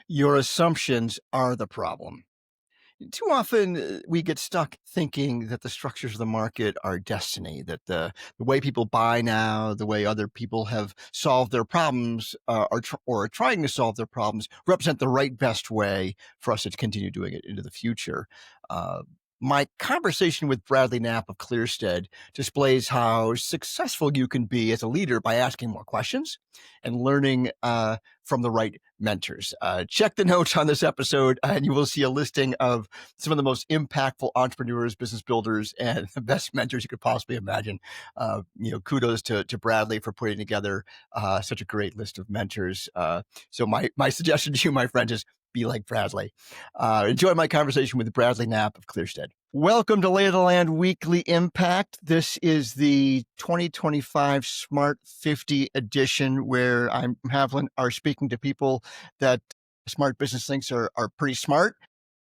Your assumptions are the problem. Too often we get stuck thinking that the structures of the market are destiny, that the way people buy now, the way other people have solved their problems or are trying to solve their problems represent the right best way for us to continue doing it into the future. Uh, my conversation with Bradley Knapp of Clearstead displays how successful you can be as a leader by asking more questions and learning from the right mentors. Check the notes on this episode, and you will see a listing of some of the most impactful entrepreneurs, business builders, and the best mentors you could possibly imagine. Kudos to Bradley for putting together such a great list of mentors. So my suggestion to you, my friend, is be like Bradley. Enjoy my conversation with Bradley Knapp of Clearstead. Welcome to Lay of the Land Weekly Impact. This is the 2025 Smart 50 edition, where I'm Haviland are speaking to people that smart business thinks are pretty smart.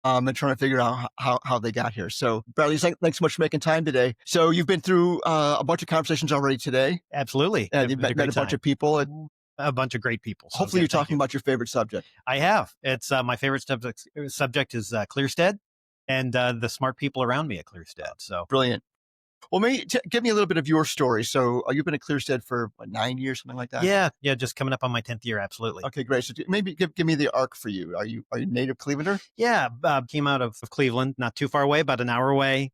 And trying to figure out how they got here. So, Bradley, thanks so much for making time today. So, you've been through a bunch of conversations already today. Absolutely. And you've met a bunch of people. And a bunch of great people. So hopefully, you're talking about your favorite subject. I have. It's my favorite subject is Clearstead and the smart people around me at Clearstead. So brilliant. Well, maybe give me a little bit of your story. So you've been at Clearstead for 9 years, something like that? Yeah. Just coming up on my 10th year. Absolutely. Okay, great. So maybe give me the arc for you. Are you native Clevelander? Yeah. Came out of Cleveland, not too far away, about an hour away.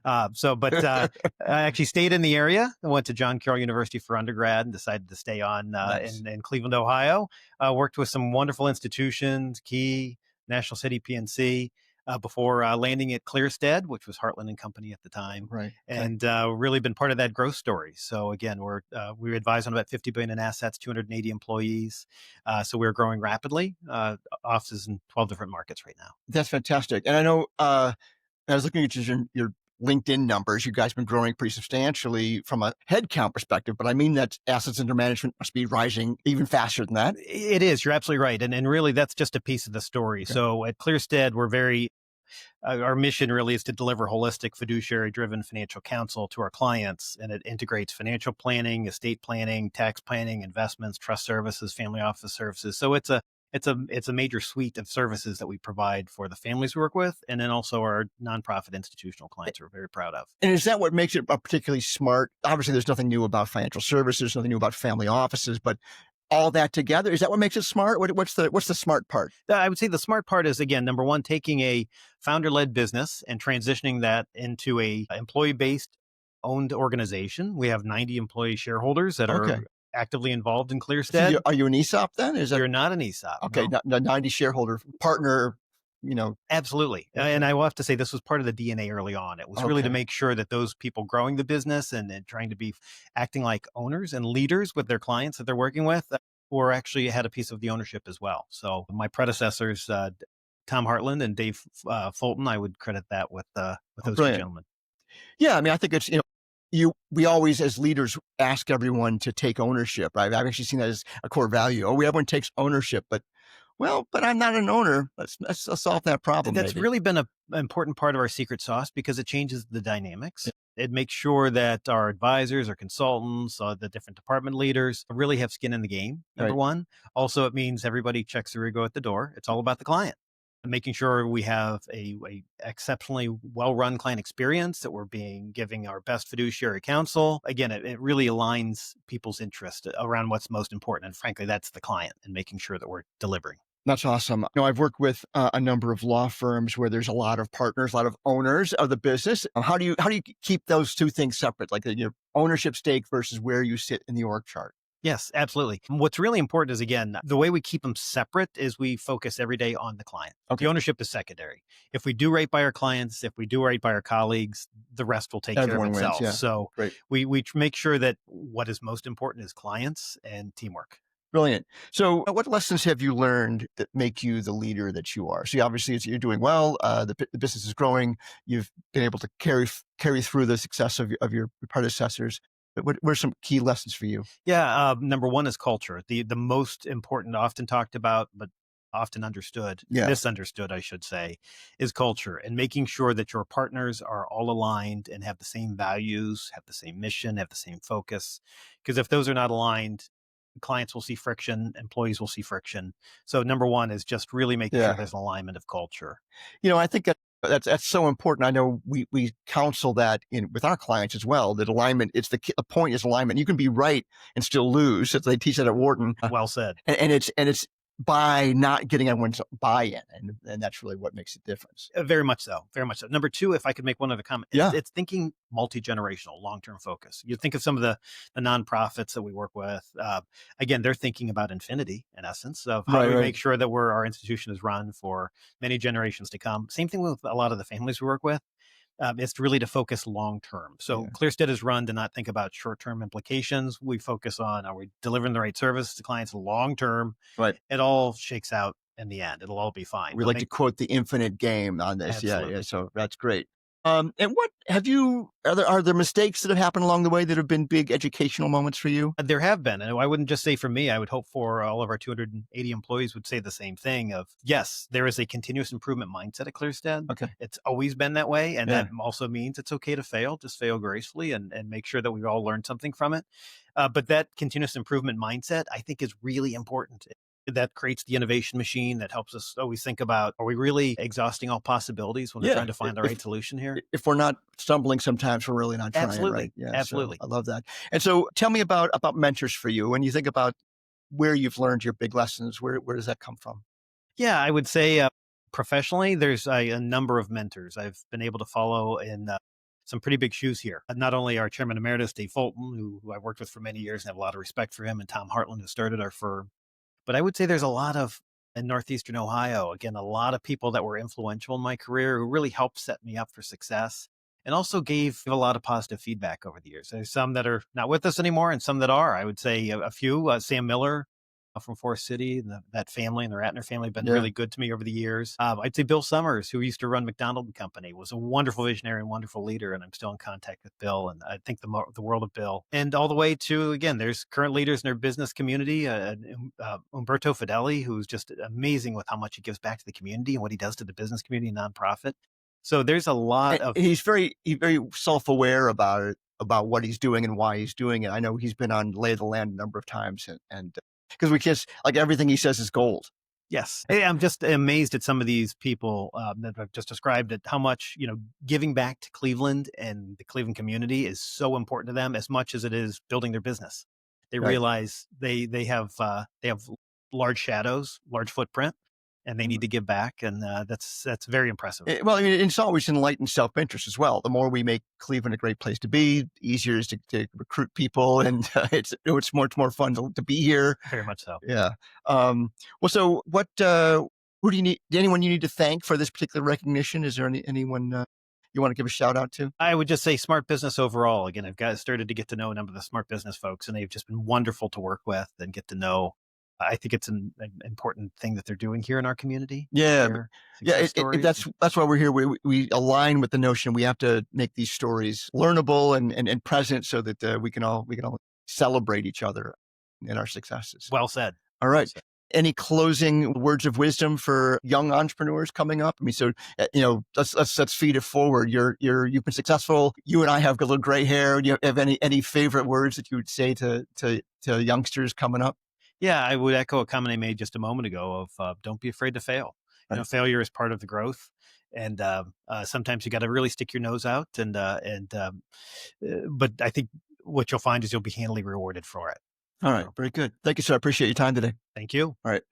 But I actually stayed in the area. I went to John Carroll University for undergrad and decided to stay on Nice. in Cleveland, Ohio. Worked with some wonderful institutions, Key, National City, PNC, before landing at Clearstead, which was Heartland and Company at the time. Right. And really been part of that growth story. So again, we advise on about 50 billion in assets, 280 employees. So we're growing rapidly, offices in 12 different markets right now. That's fantastic. And I know I was looking at your LinkedIn numbers. You guys have been growing pretty substantially from a headcount perspective, but I mean that assets under management must be rising even faster than that. It is. You're absolutely right. And really, that's just a piece of the story. Okay. So at Clearstead, our mission really is to deliver holistic, fiduciary-driven financial counsel to our clients, and it integrates financial planning, estate planning, tax planning, investments, trust services, family office services. So it's a major suite of services that we provide for the families we work with, and then also our nonprofit institutional clients we're very proud of. And is that what makes it particularly smart? Obviously, there's nothing new about financial services, nothing new about family offices, but all that together, is that what makes it smart? What's the smart part? I would say the smart part is, again, number one, taking a founder-led business and transitioning that into a employee-based owned organization. We have 90 employee shareholders that are actively involved in Clearstead. So are you an ESOP then? You're not an ESOP. Okay, no. 90 shareholder partner. Absolutely. Okay. And I will have to say this was part of the DNA early on. It was really to make sure that those people growing the business and trying to be acting like owners and leaders with their clients that they're working with were actually had a piece of the ownership as well. So my predecessors, Tom Hartland and Dave Fulton, I would credit that with those two gentlemen. Yeah, I mean, I think it's, we always, as leaders, ask everyone to take ownership, right? I've actually seen that as a core value. Everyone takes ownership, but I'm not an owner. Let's solve that problem. That's really been an important part of our secret sauce because it changes the dynamics. Yeah. It makes sure that our advisors, our consultants, the different department leaders really have skin in the game, number one. Also, it means everybody checks their ego at the door. It's all about the client. Making sure we have a exceptionally well-run client experience, that we're giving our best fiduciary counsel. Again, it really aligns people's interest around what's most important. And frankly, that's the client and making sure that we're delivering. That's awesome. I've worked with a number of law firms where there's a lot of partners, a lot of owners of the business. How do you keep those two things separate, like your ownership stake versus where you sit in the org chart? Yes, absolutely. What's really important is, again, the way we keep them separate is we focus every day on the client. Okay. The ownership is secondary. If we do right by our clients, if we do right by our colleagues, the rest will take care of itself. Wins, yeah. So we make sure that what is most important is clients and teamwork. Brilliant. So what lessons have you learned that make you the leader that you are? So obviously you're doing well. The business is growing. You've been able to carry through the success of your predecessors. But what are some key lessons for you? Yeah. Number one is culture. The most important, often talked about, but often misunderstood, I should say, is culture, and making sure that your partners are all aligned and have the same values, have the same mission, have the same focus. Because if those are not aligned, clients will see friction, employees will see friction. So number one is just really making sure Yeah. there's an alignment of culture. I think that's so important. I know we counsel that in with our clients as well. That alignment, it's the point is alignment. You can be right and still lose. As they teach that at Wharton, Well said. and it's by not getting everyone's buy-in, and that's really what makes a difference. Very much so. Very much so. Number two, if I could make one other comment, Yeah. it's thinking multi-generational, long-term focus. You think of some of the nonprofits that we work with. Again, they're thinking about infinity in essence of how Right. do we Right. make sure that our institution is run for many generations to come. Same thing with a lot of the families we work with. It's really to focus long term. So Yeah. Clearstead is run to not think about short term implications. We focus on, are we delivering the right service to clients long term? Right. It all shakes out in the end. It'll all be fine. We But like to make quote the infinite game on this. Yeah. Yeah. absolutely. So that's great. And what have you? Are there mistakes that have happened along the way that have been big educational moments for you? There have been, and I wouldn't just say for me, I would hope for all of our 280 employees would say the same thing of, yes, there is a continuous improvement mindset at Clearstead. Okay. It's always been that way. And Yeah. that also means it's okay to fail, just fail gracefully and make sure that we've all learned something from it. But that continuous improvement mindset, I think, is really important. That creates the innovation machine that helps us always think about, are we really exhausting all possibilities when we're Yeah. trying to find the right solution here? If we're not stumbling, sometimes we're really not trying, right? Absolutely. Yeah. So Absolutely. I love that. And so tell me about mentors for you. When you think about where you've learned your big lessons, where does that come from? Yeah, I would say professionally, there's a number of mentors I've been able to follow in some pretty big shoes here. Not only our chairman emeritus, Dave Fulton, who I've worked with for many years and have a lot of respect for him, and Tom Hartland, who started our firm. But I would say there's a lot of, in Northeastern Ohio, again, a lot of people that were influential in my career who really helped set me up for success and also gave a lot of positive feedback over the years. There's some that are not with us anymore and some that are. I would say a few, Sam Miller from Forest City, and that family and the Ratner family have been Yeah. really good to me over the years. I'd say Bill Summers, who used to run McDonald and Company, was a wonderful visionary and wonderful leader, and I'm still in contact with Bill, and I think the world of Bill. And all the way to, again, there's current leaders in our business community, Umberto Fideli, who's just amazing with how much he gives back to the community and what he does to the business community and nonprofit. So there's a lot of And he's very self-aware about it, about what he's doing and why he's doing it. I know he's been on Lay of the Land a number of times, and because we just like everything he says is gold. yes. I'm just amazed at some of these people that I've just described, at how much, giving back to Cleveland and the Cleveland community is so important to them as much as it is building their business. They Right. realize they have large shadows, large footprint, and they need to give back. And that's very impressive. Well, I mean, it's always enlightened self-interest as well. The more we make Cleveland a great place to be, the easier it is to recruit people, and it's much more fun to be here. Very much so. Yeah. Well, so what? Who do you need? Anyone you need to thank for this particular recognition? Is there anyone you want to give a shout out to? I would just say smart business overall. Again, I've started to get to know a number of the smart business folks, and they've just been wonderful to work with and get to know. I think it's an important thing that they're doing here in our community. Yeah, Share yeah. success stories. That's why we're here. We align with the notion we have to make these stories learnable and present, so that we can all celebrate each other in our successes. Well said. All Well right. said. Any closing words of wisdom for young entrepreneurs coming up? I mean, so let's feed it forward. You've been successful. You and I have a little gray hair. Do you have any favorite words that you would say to youngsters coming up? Yeah, I would echo a comment I made just a moment ago of don't be afraid to fail. Right. Failure is part of the growth, and sometimes you got to really stick your nose out. But I think what you'll find is you'll be handily rewarded for it. All right, So, very good. Thank you, sir. I appreciate your time today. thank you. All right.